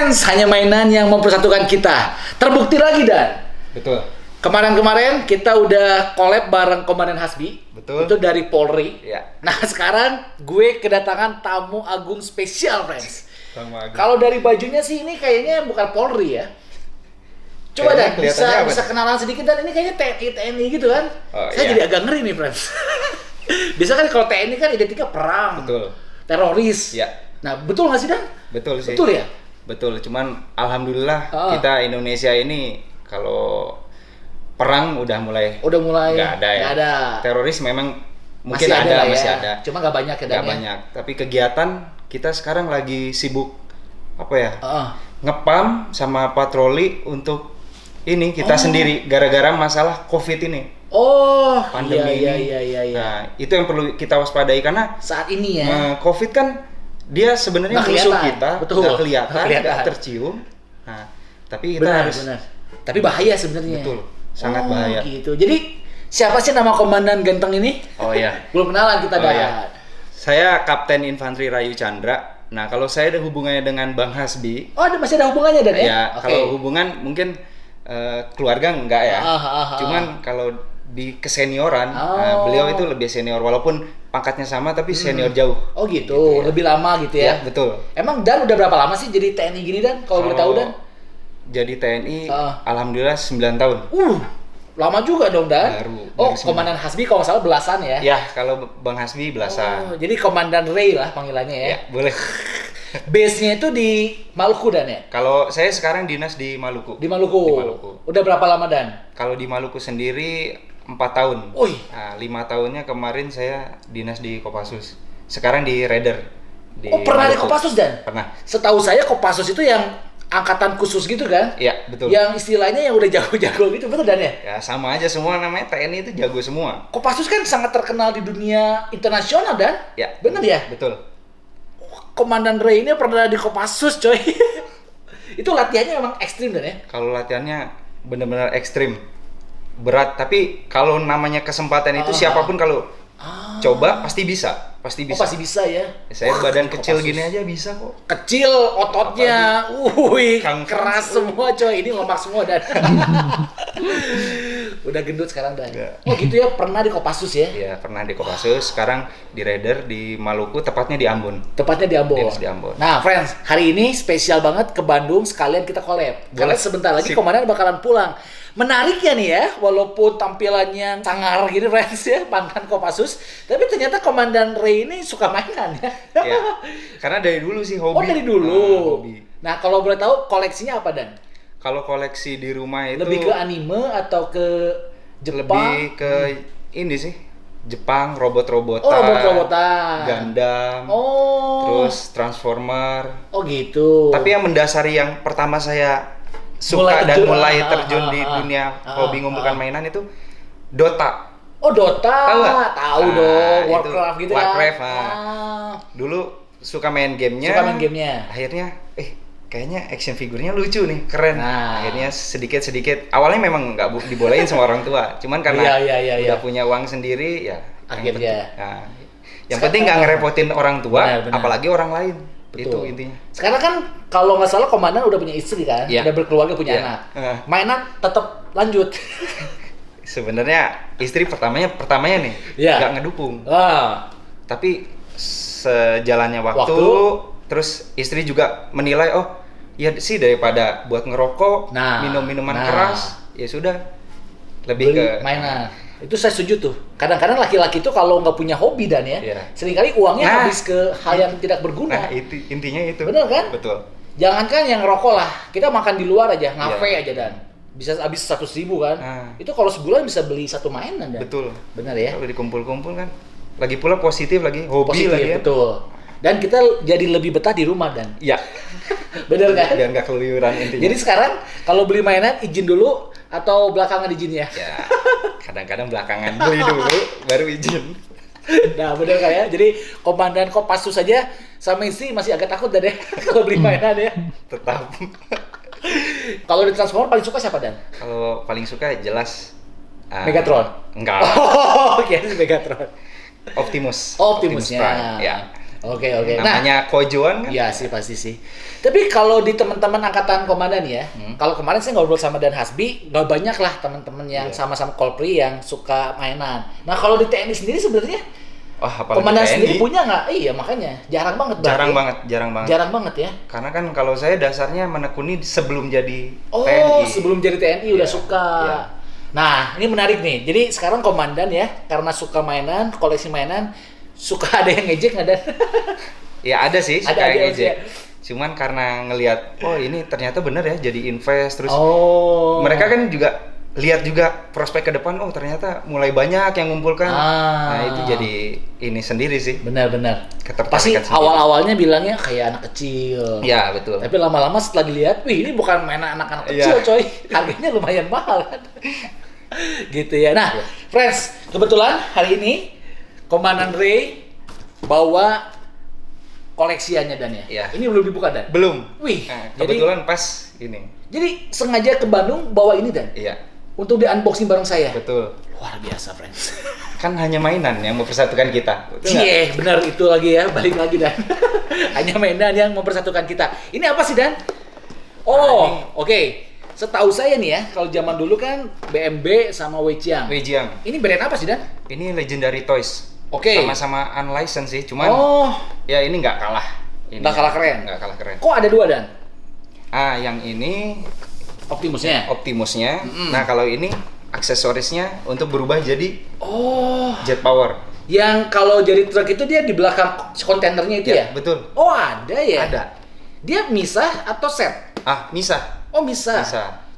Friends, hanya mainan yang mempersatukan kita. Terbukti lagi, Dan. Betul. Kemarin-kemarin kita udah collab bareng Komandan Hasbi. Betul. Itu dari Polri. Ya. Nah, sekarang gue kedatangan tamu agung spesial, Friends. Tamu agung. Kalau dari bajunya sih ini kayaknya bukan Polri ya. Coba Dan, bisa kenalan sedikit, Dan. Ini kayaknya TNI gitu kan. Saya jadi agak ngeri nih, Friends. Biasa kan kalau TNI kan identiknya perang. Betul. Teroris. Ya. Nah, betul nggak sih, Dan? Betul sih. Betul ya? Betul, cuman alhamdulillah kita Indonesia ini kalau perang udah mulai nggak ada ya. Nggak ada. Teroris memang mungkin masih ada. Cuma nggak banyak ya, Dan. Nggak banyak. Tapi kegiatan kita sekarang lagi sibuk apa ya? Ngepam sama patroli untuk ini kita sendiri gara-gara masalah COVID ini. Pandemi ini. Iya. Nah, itu yang perlu kita waspadai karena saat ini ya. COVID kan dia sebenarnya musuh kita, nggak kelihatan, nggak tercium. Nah, tapi kita harus. Tapi bahaya sebenarnya. Betul, sangat bahaya. Gitu. Jadi siapa sih nama komandan ganteng ini? Oh iya. Belum kenalan kita, Dan. Iya. Saya Kapten Infanteri Rayu Chandra. Nah, kalau saya ada hubungannya dengan Bang Hasbi. Masih ada hubungannya, Dan ya? Ya, kalau hubungan mungkin keluarga enggak ya. Cuman kalau di kesenioran, beliau itu lebih senior walaupun pangkatnya sama tapi senior jauh. Oh gitu, lebih lama gitu ya? Betul. Emang Dan udah berapa lama sih jadi TNI gini, Dan? Kalau boleh tahu, Dan? Jadi TNI, alhamdulillah 9 tahun. Lama juga dong, Dan. Baru Komandan Hasbi kalau nggak salah belasan ya? Ya, kalau Bang Hasbi belasan. Jadi Komandan Ray lah panggilannya ya? Ya, boleh. Base-nya itu di Maluku, Dan ya? Kalau saya sekarang dinas di Maluku. Di Maluku. Udah berapa lama, Dan? Kalau di Maluku sendiri 4 tahun. Nah, 5 tahunnya kemarin saya dinas di Kopassus. Sekarang di Raider. Pernah di Kopassus, Dan? Pernah. Setahu saya Kopassus itu yang angkatan khusus gitu kan? Iya, betul. Yang istilahnya yang udah jago-jago gitu, betul, Dan ya? Ya, sama aja semua namanya TNI itu jago semua. Kopassus kan sangat terkenal di dunia internasional, Dan? Ya. Bener ya? Betul. Komandan Ray ini pernah di Kopassus, coy. Itu latihannya memang ekstrim, Dan ya? Kalau latihannya benar-benar ekstrim. Berat, tapi kalau namanya kesempatan itu siapapun kalau coba pasti bisa. Pasti bisa ya. Saya badan kecil gini aja bisa kok. Kecil ototnya. Keras semua, coy. Ini lemak semua, Dan. Udah gendut sekarang, Dan. Gitu ya, pernah di Kopassus ya? Iya, pernah di Kopassus. Sekarang di Raider di Maluku, tepatnya di Ambon. Di Ambon. Nah, friends, hari ini spesial banget ke Bandung, sekalian kita collab. Karena sebentar lagi komandan bakalan pulang. Menariknya nih ya, walaupun tampilannya sangar gitu, friends ya, mantan Kopassus, tapi ternyata Komandan Ray ini suka mainan ya. Iya, karena dari dulu sih hobi. Dari dulu. Hobi. Nah, kalau boleh tahu koleksinya apa, Dan? Kalau koleksi di rumah itu lebih ke anime atau ke Jepang? Lebih ke ini sih, Jepang, robot-robotan. Robot-robotan. Gundam. Terus Transformer. Gitu. Tapi yang mendasari yang pertama saya suka mulai terjun di dunia hobi ngumpulkan mainan itu Dota. Dota. Tahu dong, Warcraft gitu Warcraft, Dulu suka main gamenya. Akhirnya kayaknya action figurnya lucu nih, keren. Akhirnya sedikit-sedikit. Awalnya memang nggak dibolehin sama orang tua, cuman karena udah punya uang sendiri ya. Akhirnya. Yang penting nggak ngerepotin orang tua, apalagi orang lain. Betul. Itu intinya. Sekarang kan kalau nggak salah komandan udah punya istri kan, udah berkeluarga, punya anak. Mainan tetap lanjut. Sebenarnya istri pertamanya nih nggak ngedukung. Tapi sejalannya waktu, terus istri juga menilai ya sih daripada buat ngerokok, minum minuman keras, ya sudah lebih ke mainan. Itu saya setuju tuh. Kadang-kadang laki-laki tuh kalau nggak punya hobi, Dan ya, seringkali uangnya habis ke hal yang tidak berguna. Itu intinya itu. Benar kan? Betul. Jangankan yang rokok lah, kita makan di luar aja, ngafe aja, Dan. Bisa habis 100.000 kan? Itu kalau sebulan bisa beli satu mainan, Dan. Betul. Benar ya? Kalau dikumpul-kumpul kan, lagi pula positif lagi, hobi lagi ya. Betul. Dan kita jadi lebih betah di rumah, Dan. Iya. Bener kan? Biar nggak keluyuran intinya. Jadi sekarang kalau beli mainan izin dulu atau belakangan izinnya? Ya, kadang-kadang belakangan, beli dulu baru izin. Nah, bener kan ya? Jadi komandan Kopassus saja sama istri masih agak takut, Dan ya, kalau beli mainan ya. Tetap. Kalau di Transformer paling suka siapa, Dan? Kalau paling suka jelas Megatron. Enggak. Oke, Megatron. Optimus. Optimusnya. Prime, ya. Oke. Namanya kojoan kan? Iya sih pasti sih. Tapi kalau di teman-teman angkatan komandan ya, kalau kemarin saya ngobrol sama Dan Hasbi, nggak banyak lah teman-teman yang sama-sama Kolpri yang suka mainan. Nah kalau di TNI sendiri sebenarnya, komandan sendiri punya nggak? Iya makanya jarang banget. Jarang banget ya. Karena kan kalau saya dasarnya menekuni sebelum jadi TNI. Sebelum jadi TNI udah suka. Ya. Nah ini menarik nih. Jadi sekarang komandan ya, karena suka mainan, koleksi mainan. Suka ada yang ngejek nggak Dan? Ya ada sih, suka yang ngejek. Cuman karena ngelihat, ini ternyata bener ya jadi invest terus. Mereka kan juga lihat juga prospek ke depan. Ternyata mulai banyak yang ngumpulkan. Nah itu jadi ini sendiri sih. Benar. Pasti awal-awalnya bilangnya kayak anak kecil. Ya betul. Tapi lama-lama setelah dilihat, ini bukan mainan anak-anak kecil coy. Harganya lumayan mahal kan. Gitu ya. Nah, friends, kebetulan hari ini Komandan Ray bawa koleksiannya Dan ya? Iya. Ini belum dibuka Dan? Belum. Wih, kebetulan pas ini. Jadi sengaja ke Bandung bawa ini Dan? Iya. Untuk di unboxing bareng saya? Betul. Luar biasa friends. Kan hanya mainan yang mempersatukan kita. Iya, benar itu lagi ya, balik lagi Dan. Hanya mainan yang mempersatukan kita. Ini apa sih Dan? Oke. Setahu saya nih ya, kalau zaman dulu kan BMB sama Weijiang. Ini brand apa sih Dan? Ini Legendary Toys. Oke. Sama-sama unlicensed sih, cuman ya ini nggak kalah. Nggak kalah keren. Kok ada dua Dan? Yang ini Optimusnya. Nah kalau ini aksesorisnya untuk berubah jadi jet power. Yang kalau jadi truk itu dia di belakang kontainernya itu ya? Betul. Ada ya? Ada. Dia misah atau set? Misah. Misah.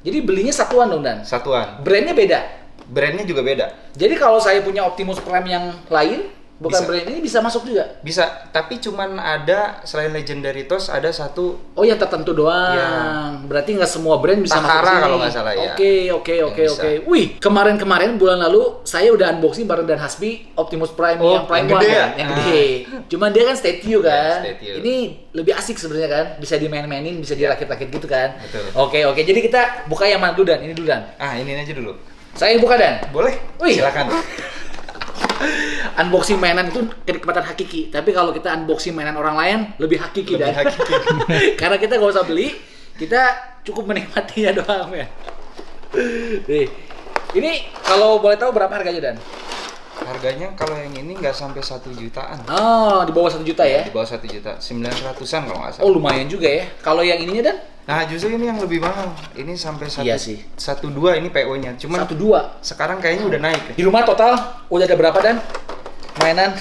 Jadi belinya satuan dong Dan? Satuan. Brandnya beda? Brandnya juga beda. Jadi kalau saya punya Optimus Prime yang lain, bukan brand ini bisa masuk juga? Bisa, tapi cuman ada selain Legendary Toys ada satu. Yang tertentu doang. Ya. Berarti nggak semua brand bisa masuk sini. Kalau nggak salah ya. Oke. Wih, kemarin bulan lalu saya udah unboxing bareng Dan Hasbi Optimus Prime yang Prime yang 1 gede ya? Yang gede. Cuman dia kan statue kan. Statue. Ini lebih asik sebenarnya kan, bisa dimain-mainin, bisa dirakit-rakit gitu kan. Betul. Oke. Jadi kita buka yang mana dulu Dan? Ini dulu Dan. Ini aja dulu. Saya yang buka Dan. Boleh. Wih. Silakan. Unboxing mainan itu kenikmatan hakiki, tapi kalau kita unboxing mainan orang lain lebih hakiki Dan. Karena kita gak usah beli, kita cukup menikmatinya doang ya. Nih, ini kalau boleh tahu berapa harganya Dan? Harganya kalau yang ini nggak sampai 1 jutaan. Di bawah 1 juta ya? Di bawah 1 juta, 900-an kalau nggak salah. Lumayan juga ya. Kalau yang ininya Dan? Nah justru ini yang lebih mahal. Ini sampai 1,2 ini PO-nya. Cuman 1,2. Sekarang kayaknya udah naik. Di rumah total udah ada berapa Dan? Mainan?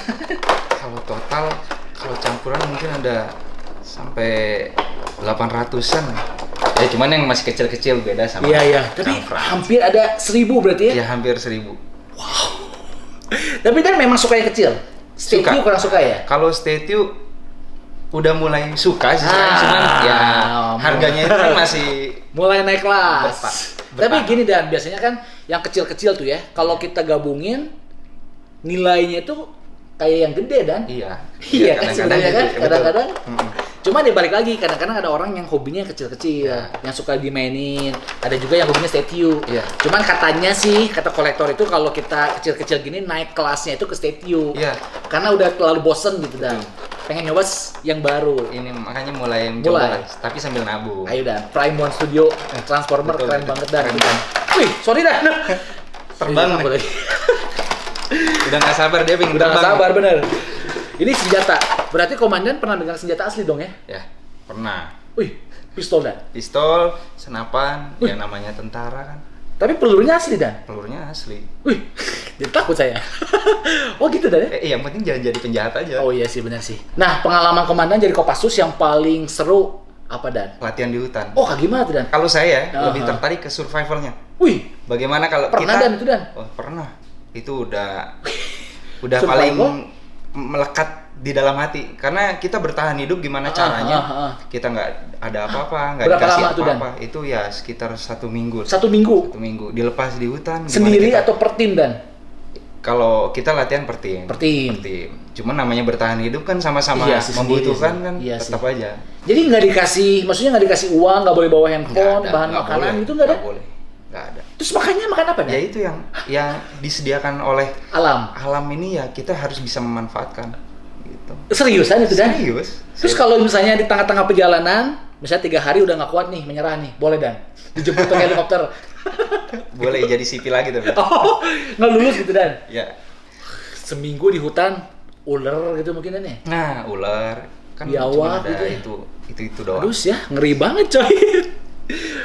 Kalau total, kalau campuran mungkin ada sampai 800-an. Ya cuman yang masih kecil-kecil beda sama. Iya. Tapi hampir ada 1.000 berarti ya? Iya hampir 1.000. Wow. Tapi Dan memang suka yang kecil? Statue kurang suka ya? Kalau statue udah mulai suka sih cuman ya harganya itu kan masih mulai naik kelas. Tapi gini Dan, biasanya kan yang kecil-kecil tuh ya, kalau kita gabungin nilainya itu kayak yang gede Dan. Iya kan sebenarnya kan kadang-kadang. Cuma dia balik lagi, kadang-kadang ada orang yang hobinya kecil-kecil, yang suka dimainin. Ada juga yang hobinya statue. Cuman katanya sih, kata kolektor itu kalau kita kecil-kecil gini naik kelasnya itu ke statue. Karena udah terlalu bosen gitu Dan. Pengen nyoba yang baru. Ini makanya mulai coba, tapi sambil nabung. Ayo Dan, Prime One Studio Transformer keren banget Dan. Wih, sorry Dan. Terbang nih. Udah nggak sabar dia pengen terbang. Udah nggak sabar bener. Ini senjata. Berarti komandan pernah pegang senjata asli dong ya? Ya, pernah. Wih, pistol Dan. Pistol, senapan, yang namanya tentara kan. Tapi pelurunya asli Dan? Pelurunya asli. Wih, jadi takut saya. Gitu Dan ya? Yang penting jangan jadi penjahat aja. Iya sih, benar sih. Nah, pengalaman komandan jadi Kopassus yang paling seru apa Dan? Latihan di hutan. Kayak gimana tuh Dan? Kalau saya lebih tertarik ke survivalnya. Wih, bagaimana kalau pernah kita? Dan itu Dan? Pernah. Itu udah paling melekat di dalam hati. Karena kita bertahan hidup gimana caranya? Kita nggak ada apa-apa, nggak dikasih apa-apa. Itu ya sekitar 1 minggu. 1 minggu? 1 minggu. Dilepas di hutan. Sendiri atau per tim Dan? Kalau kita latihan per tim. Per tim. Cuman namanya bertahan hidup kan sama-sama membutuhkan kan, tetap aja. Jadi nggak dikasih, maksudnya nggak dikasih uang, nggak boleh bawa handphone, bahan makanan itu nggak ada? Nggak boleh. Nggak ada. Terus makannya makan apa? Ya itu yang disediakan oleh alam. Alam ini ya kita harus bisa memanfaatkan gitu. Seriusan itu Dan? Serius. Terus kalau misalnya di tengah-tengah perjalanan, misalnya 3 hari udah nggak kuat nih, menyerah nih, boleh Dan? Dijemput pakai helikopter. Boleh jadi sipil lagi tapi. Oh, nggak lulus gitu Dan? Ya. Seminggu di hutan, ular gitu mungkin Dan ya? Nah, ular kan biawak cuma ada gitu. itu doang. Aduh ya, ngeri banget coy.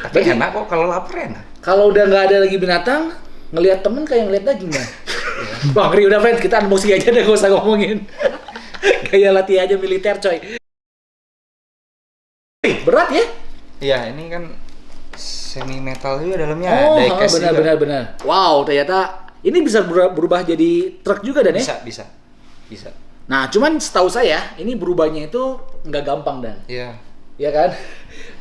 Tapi enak kok kalau lapar enak. Kalau udah nggak ada lagi binatang, ngelihat temen kayak ngelihat daging Dan. Bang Ri, udah friends, kita unboxing aja deh, gak usah ngomongin. Gaya latihan aja militer coy. Berat ya? Iya, ini kan semi metal juga dalamnya. Oh, diecast juga. benar. Wow, ternyata ini bisa berubah jadi truk juga Dan ya? Bisa. Nah, cuman setahu saya ini berubahnya itu nggak gampang Dan. Iya. Iya kan?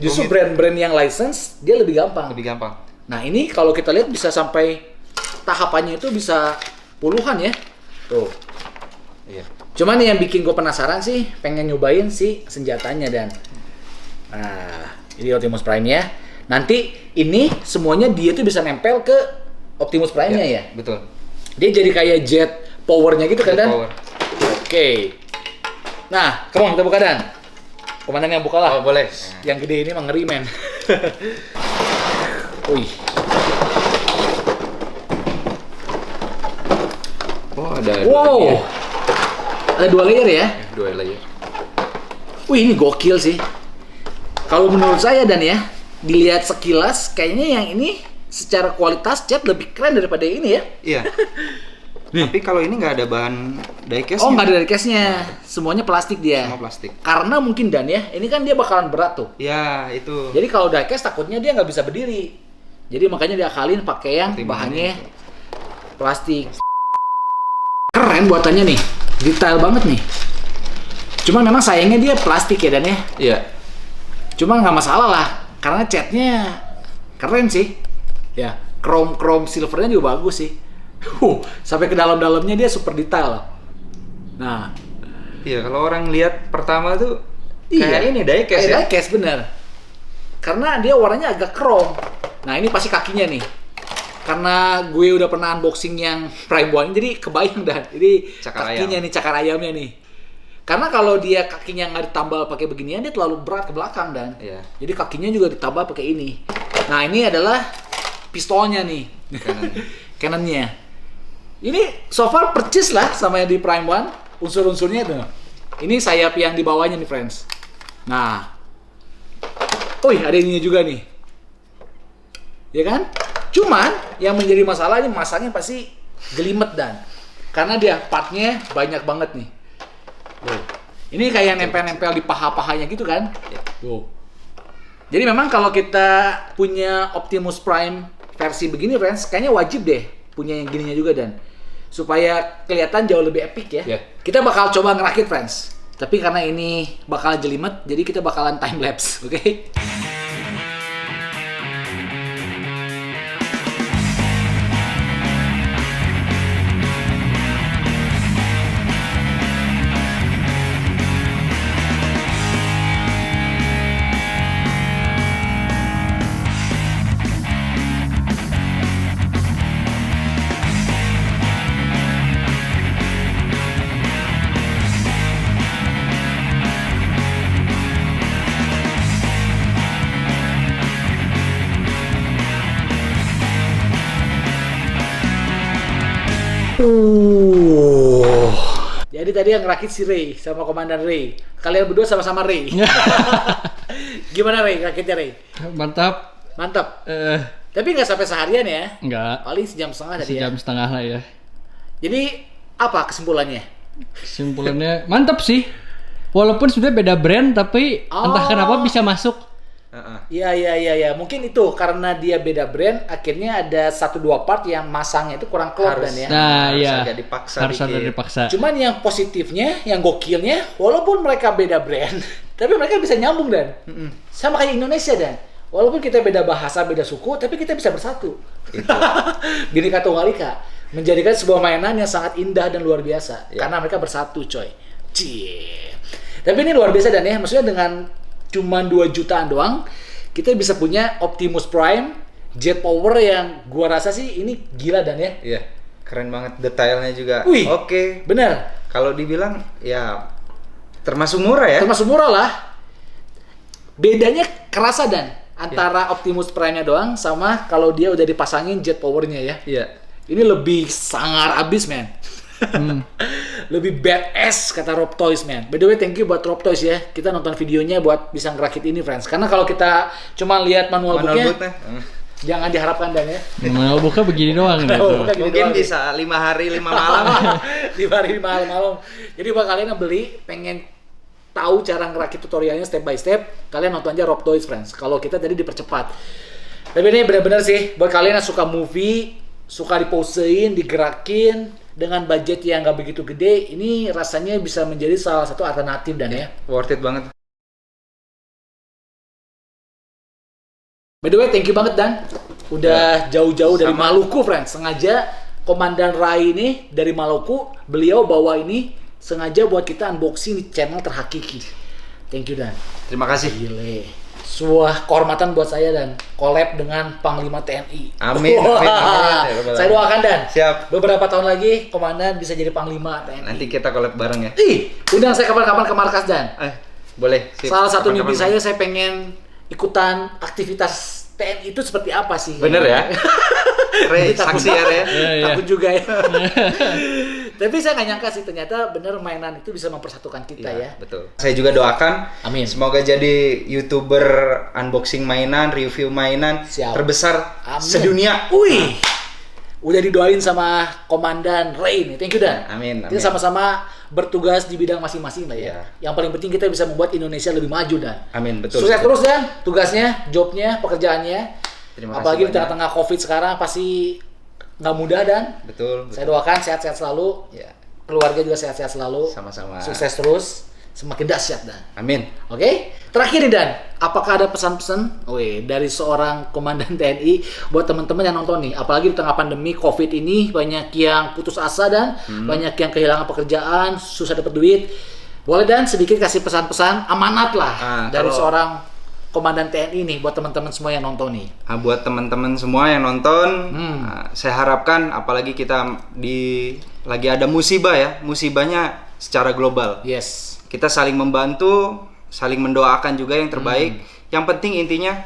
Justru brand-brand yang license dia lebih gampang. Lebih gampang. Nah, ini kalau kita lihat bisa sampai tahapannya itu bisa puluhan ya. Tuh. Iya. Cuman yang bikin gue penasaran sih, pengen nyobain sih senjatanya Dan. Nah, ini Optimus Prime-nya. Nanti ini semuanya dia tuh bisa nempel ke Optimus Prime-nya ya? Betul. Dia jadi kayak jet power-nya gitu kan Dan? Power. Oke. Nah, come on kita buka Dan. Komandan yang buka lah. Oh, boleh. Yang gede ini mah ngeri men. Wih. Oh, ada Wow. Ada 2 layer ya? 2 layer. Wih, ini gokil sih. Kalau menurut saya Dan ya, dilihat sekilas kayaknya yang ini secara kualitas cat lebih keren daripada ini ya. Iya. Tapi kalau ini nggak ada bahan diecast. Oh, nggak ada diecast-nya. Semuanya plastik dia. Semua plastik. Karena mungkin Dan ya, ini kan dia bakalan berat tuh. Ya, itu. Jadi kalau diecast takutnya dia nggak bisa berdiri. Jadi makanya diakalin pakai yang bahannya plastik. Keren buatannya nih. Detail banget nih. Cuman memang sayangnya dia plastik ya Dan ya. Iya. Cuma nggak masalah lah, karena catnya keren sih. Ya, chrome silvernya juga bagus sih. Sampai ke dalam-dalamnya dia super detail. Nah, iya kalau orang lihat pertama tuh iya, kayak ini diecast ya. Diecast bener. Karena dia warnanya agak chrome. Nah, ini pasti kakinya nih. Karena gue udah pernah unboxing yang Prime One, jadi kebayang Dan. Jadi kakinya nih, cakar ayamnya nih. Karena kalau dia kakinya nggak ditambal pakai beginian, dia terlalu berat ke belakang Dan. Iya. Jadi kakinya juga ditambal pakai ini. Nah, ini adalah pistolnya nih. Cannon-nya. Ini so far percis lah sama yang di Prime One. Unsur-unsurnya tuh. Ini sayap yang di bawahnya nih, friends. Nah. Ada ininya juga nih. Ya kan? Cuman yang menjadi masalah ini masangnya pasti jelimet Dan. Karena dia partnya banyak banget nih. Tuh. Ini kayak nempel-nempel di paha-pahanya gitu kan? Tuh. Jadi memang kalau kita punya Optimus Prime versi begini, friends, kayaknya wajib deh punya yang gininya juga Dan. Supaya kelihatan jauh lebih epic ya. Yeah. Kita bakal coba ngerakit, friends. Tapi karena ini bakal jelimet, jadi kita bakalan time lapse, oke? Jadi tadi yang ngerakit si Ray sama Komandan Ray. Kalian berdua sama-sama Ray. Gimana Ray rakitnya Ray? Mantap. Mantap. Tapi nggak sampai seharian ya? Enggak. Paling sejam setengah tadi ya? Sejam setengah lah ya. Jadi apa kesimpulannya? Kesimpulannya mantap sih. Walaupun sudah beda brand tapi entah kenapa bisa masuk. Iya. Mungkin itu karena dia beda brand, akhirnya ada 1-2 part yang masangnya itu kurang klop Dan ya. Nah, iya. Harus ada dipaksa. Cuman yang positifnya, yang gokilnya, walaupun mereka beda brand, tapi mereka bisa nyambung Dan. Sama kayak Indonesia Dan. Walaupun kita beda bahasa, beda suku, tapi kita bisa bersatu. Bhinneka Tunggal Ika menjadikan sebuah mainan yang sangat indah dan luar biasa karena mereka bersatu, coy. Cie. Tapi ini luar biasa Dan ya. Maksudnya dengan cuman 2 jutaan doang, kita bisa punya Optimus Prime jet power yang gua rasa sih ini gila Dan ya. Iya, keren banget detailnya juga. Wih, Oke. bener. Kalau dibilang ya Termasuk murah ya? Termasuk murah lah. Bedanya kerasa dan antara Optimus Prime-nya doang sama kalau dia udah dipasangin jet power-nya ya. Iya. Ini lebih sangar abis, man. Lebih badass kata Rob Toys, man. By the way, thank you buat Rob Toys ya. Kita nonton videonya buat bisa ngerakit ini, friends. Karena kalau kita cuma lihat manual booknya, jangan diharapkan dan ya. Manual booknya begini doang. Mungkin bisa 5 hari 5 malam. 5 hari 5 malam. Jadi buat kalian yang beli, pengen tahu cara ngerakit tutorialnya step by step, kalian nonton aja Rob Toys, friends. Kalau kita tadi dipercepat. Tapi ini benar-benar sih buat kalian yang suka movie, suka diposein, digerakin dengan budget yang nggak begitu gede, ini rasanya bisa menjadi salah satu alternatif dan ya. Worth it banget. By the way, thank you banget Dan. Udah jauh-jauh dari Maluku, friends. Sengaja Komandan Rai ini dari Maluku, beliau bawa ini sengaja buat kita unboxing di channel terhakiki. Thank you Dan. Terima kasih. Gile. Sebuah kehormatan buat saya dan collab dengan Panglima TNI. Amin. Amin. Saya doakan Dan. Siap. Beberapa tahun lagi Komandan bisa jadi Panglima TNI. Nanti kita collab bareng ya. Undang saya kapan-kapan ke markas Dan. Boleh. Sip. Salah satu mimpi saya pengen ikutan aktivitas TNI itu seperti apa sih? Bener ya? Ray, saksi ya Ray. Takut juga ya. Tapi saya nggak nyangka sih ternyata bener mainan itu bisa mempersatukan kita ya. Betul. Saya juga doakan. Amin. Semoga jadi YouTuber unboxing mainan, review mainan terbesar sedunia. Wih. Udah didoain sama Komandan Ray nih. Thank you Dan. Amin. Kita sama-sama bertugas di bidang masing-masing lah ya. Yang paling penting kita bisa membuat Indonesia lebih maju Dan. Amin, betul. Sukses terus Dan, tugasnya, jobnya, pekerjaannya. Terima kasih. Apalagi di tengah-tengah COVID sekarang pasti nggak mudah Dan. Betul. Saya doakan sehat-sehat selalu. Ya. Keluarga juga sehat-sehat selalu. Sama-sama. Sukses terus. Semakin dahsyat Dan. Amin. Oke? Terakhir nih Dan, apakah ada pesan-pesan dari seorang Komandan TNI buat teman-teman yang nonton nih? Apalagi di tengah pandemi COVID ini banyak yang putus asa Dan, banyak yang kehilangan pekerjaan, susah dapat duit. Boleh Dan sedikit kasih pesan-pesan amanat lah dari seorang Komandan TNI nih buat teman-teman semua yang nonton nih. Buat teman-teman semua yang nonton, saya harapkan apalagi kita lagi ada musibah ya, musibahnya secara global. Yes. Kita saling membantu, saling mendoakan juga yang terbaik. Yang penting intinya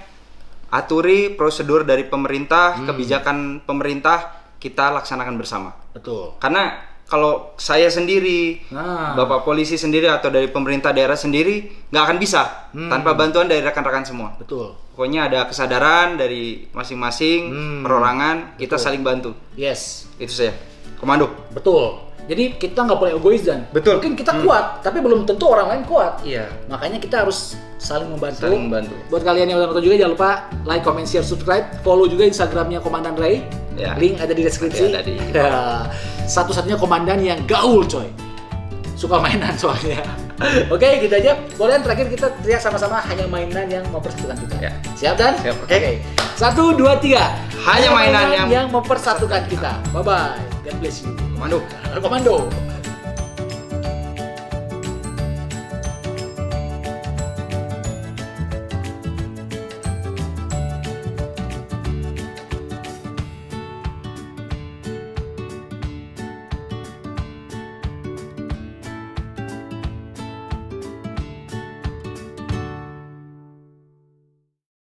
aturi prosedur dari pemerintah, kebijakan pemerintah kita laksanakan bersama. Betul. Karena kalau saya sendiri, Bapak polisi sendiri atau dari pemerintah daerah sendiri nggak akan bisa tanpa bantuan dari rekan-rekan semua. Betul. Pokoknya ada kesadaran dari masing-masing perorangan, kita saling bantu. Yes. Itu saya. Komando. Betul. Jadi kita nggak boleh egois Dan. Betul. Mungkin kita kuat, tapi belum tentu orang lain kuat. Iya. Makanya kita harus saling membantu. Saling membantu. Buat kalian yang udah nonton juga jangan lupa like, comment, share, subscribe, follow juga Instagramnya Komandan Ray. Ya. Link ada di deskripsi. Ada di satu-satunya komandan yang gaul coy. Suka mainan soalnya. Oke, gitu aja. Boleh terakhir kita teriak sama-sama hanya mainan yang mempersatukan kita. Ya. Siap Dan? Siap. Oke. 1, 2, 3. Hanya mainan yang mempersatukan kita. Bye bye. God bless you. Komando. Komando.